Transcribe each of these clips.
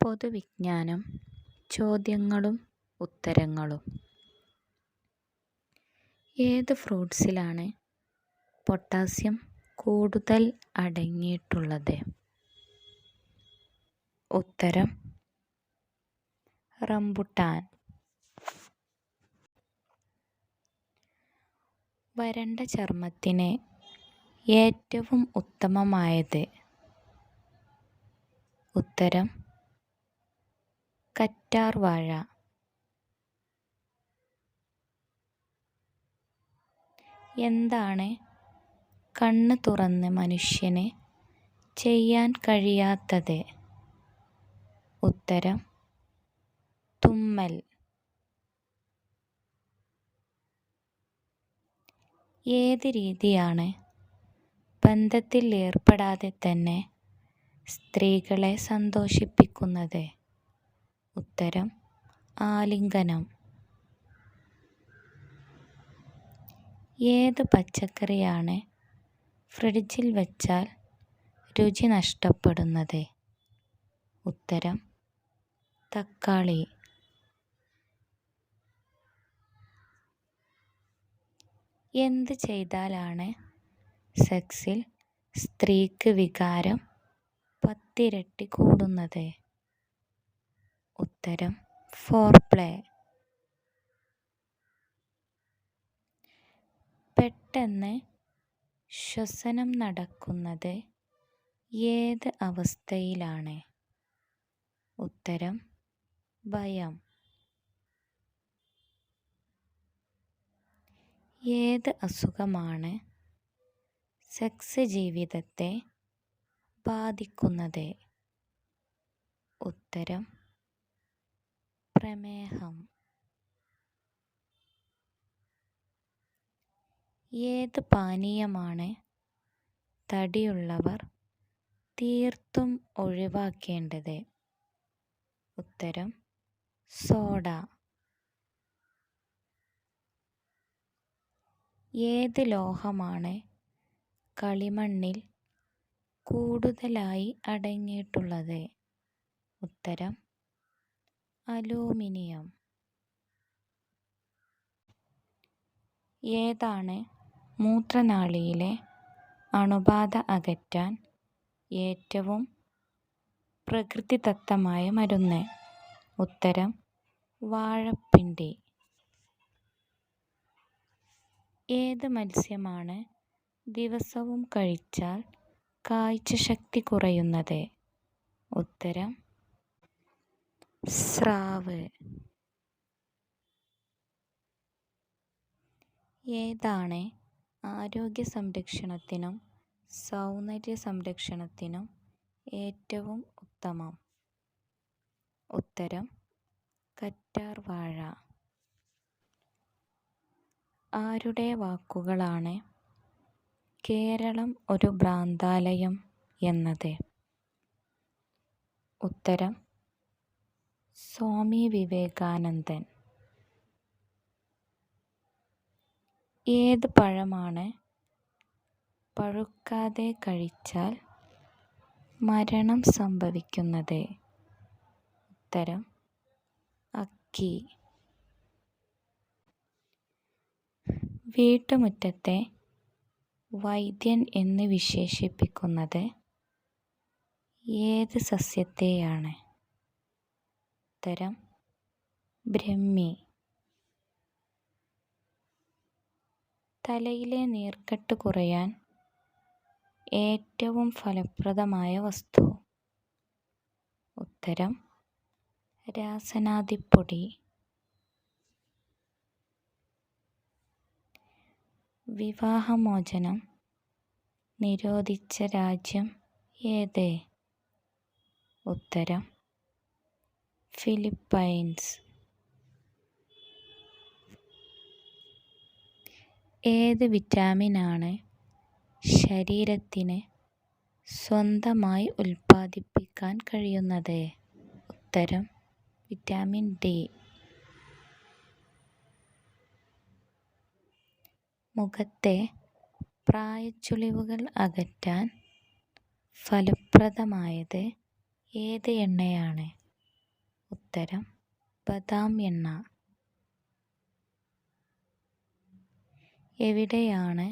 പൊതുവിജ്ഞാനം ചോദ്യങ്ങളും ഉത്തരങ്ങളും. ഏത് ഫ്രൂട്ട്സിലാണ് പൊട്ടാസ്യം കൂടുതൽ അടങ്ങിയിട്ടുള്ളത്? ഉത്തരം റംബുട്ടാൻ. വരണ്ട ചർമ്മത്തിന് ഏറ്റവും ഉത്തമമായത്? ഉത്തരം കറ്റാർവാഴ. എന്താണ് കണ്ണ് തുറന്ന് മനുഷ്യന് ചെയ്യാൻ കഴിയാത്തത്? ഉത്തരം തുമ്മൽ. ഏത് രീതിയാണ് ബന്ധത്തിൽ ഏർപ്പെടാതെ തന്നെ സ്ത്രീകളെ സന്തോഷിപ്പിക്കുന്നത്? ഉത്തരം ആലിംഗനം. ഏത് പച്ചക്കറിയാണ് ഫ്രിഡ്ജിൽ വച്ചാൽ രുചി നഷ്ടപ്പെടുന്നത്? ഉത്തരം തക്കാളി. എന്ത് ചെയ്താലാണ് സെക്സിൽ സ്ത്രീക്ക് വികാരം 10 ഇരട്ടി കൂടുന്നത്? ഉത്തരം ഫോർപ്ലേ. പെട്ടെന്ന് ശ്വസനം നടക്കുന്നത് ഏത് അവസ്ഥയിലാണ്? ഉത്തരം ഭയം. ഏത് അസുഖമാണ് സെക്സ് ജീവിതത്തെ ബാധിക്കുന്നത്? ഉത്തരം പ്രമേഹം. ഏത് പാനീയമാണ് തടിയുള്ളവർ തീർത്തും ഒഴിവാക്കേണ്ടത്? ഉത്തരം സോഡ. ഏത് ലോഹമാണ് കളിമണ്ണിൽ കൂടുതലായി അടങ്ങിയിട്ടുള്ളത്? ഉത്തരം അലൂമിനിയം. ഏതാണ് മൂത്രനാളിയിലെ അണുബാധ അകറ്റാൻ ഏറ്റവും പ്രകൃതിദത്തമായ മരുന്ന്? ഉത്തരം വാഴപ്പിണ്ടി. ഏത് മത്സ്യമാണ് ദിവസവും കഴിച്ചാൽ കാഴ്ചശക്തി കുറയുന്നത്? ഉത്തരം സ്രാവ്. ഏതാണ് ആരോഗ്യ സംരക്ഷണത്തിനും സൗന്ദര്യ സംരക്ഷണത്തിനും ഏറ്റവും ഉത്തമം? ഉത്തരം കറ്റാർവാഴ. ആരുടെ വാക്കുകളാണ് കേരളം ഒരു ഭ്രാന്താലയം എന്നത്? ഉത്തരം സ്വാമി വിവേകാനന്ദൻ. ഏത് പഴമാണ് പഴുക്കാതെ കഴിച്ചാൽ മരണം സംഭവിക്കുന്നത്? ഉത്തരം അക്കി. വീട്ടുമുറ്റത്തെ വൈദ്യൻ എന്ന് വിശേഷിപ്പിക്കുന്നത് ഏത് സസ്യത്തെയാണ്? ഉത്തരം ബ്രഹ്മി. തലയിലെ നീർക്കെട്ട് കുറയാൻ ഏറ്റവും ഫലപ്രദമായ വസ്തു? ഉത്തരം രാസനാദിപ്പൊടി. വിവാഹമോചനം നിരോധിച്ച രാജ്യം ഏത്? ഉത്തരം ഫിലിപ്പൈൻസ്. ഏത് വിറ്റാമിനാണ് ശരീരത്തിന് സ്വന്തമായി ഉൽപ്പാദിപ്പിക്കാൻ കഴിയുന്നത്? ഉത്തരം വിറ്റാമിൻ ഡി. മുഖത്തെ പ്രായച്ചുളിവുകൾ അകറ്റാൻ ഫലപ്രദമായത് ഏത് എണ്ണയാണ്? ഉത്തരം ബദാം എണ്ണ. എവിടെയാണ്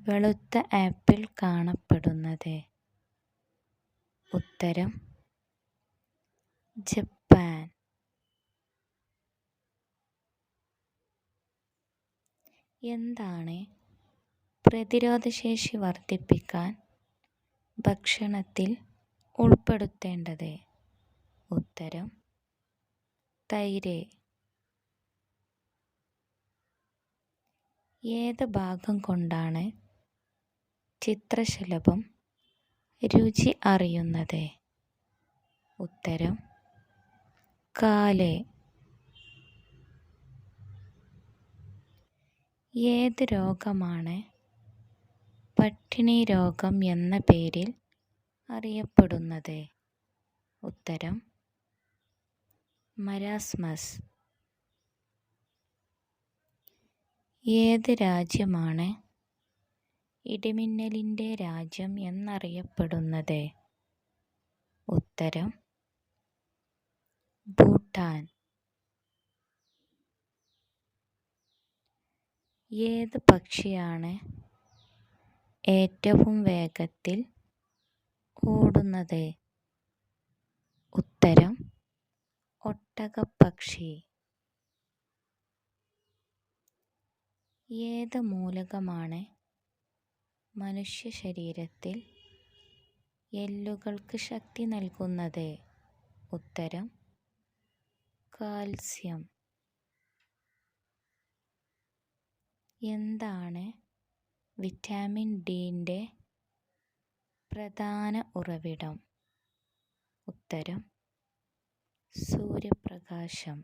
വെളുത്ത ആപ്പിൾ കാണപ്പെടുന്നത്? ഉത്തരം ജപ്പാൻ. എന്താണ് പ്രതിരോധശേഷി വർദ്ധിപ്പിക്കാൻ ഭക്ഷണത്തിൽ ഉൾപ്പെടുത്തേണ്ടത്? ഉത്തരം തൈര്. ഏത് ഭാഗം കൊണ്ടാണ് ചിത്രശലഭം രുചി അറിയുന്നത്? ഉത്തരം കാല്. ഏത് രോഗമാണ് പട്ടിണി രോഗം എന്ന പേരിൽ അറിയപ്പെടുന്നത്? ഉത്തരം മരാസ്മസ്. ഏത് രാജ്യമാണ് ഇടിമിന്നലിൻ്റെ രാജ്യം എന്നറിയപ്പെടുന്നത്? ഉത്തരം ഭൂട്ടാൻ. ഏത് പക്ഷിയാണ് ഏറ്റവും വേഗത്തിൽ ഓടുന്നത്? ഉത്തരം ഒട്ടകപ്പക്ഷി. ഏത് മൂലകമാണ് മനുഷ്യ ശരീരത്തിൽ എല്ലുകൾക്ക് ശക്തി നൽകുന്നത്? ഉത്തരം കാൽസ്യം. എന്താണ് വിറ്റാമിൻ ഡിയുടെ പ്രധാന ഉറവിടം? ഉത്തരം സൂര്യപ്രകാശം.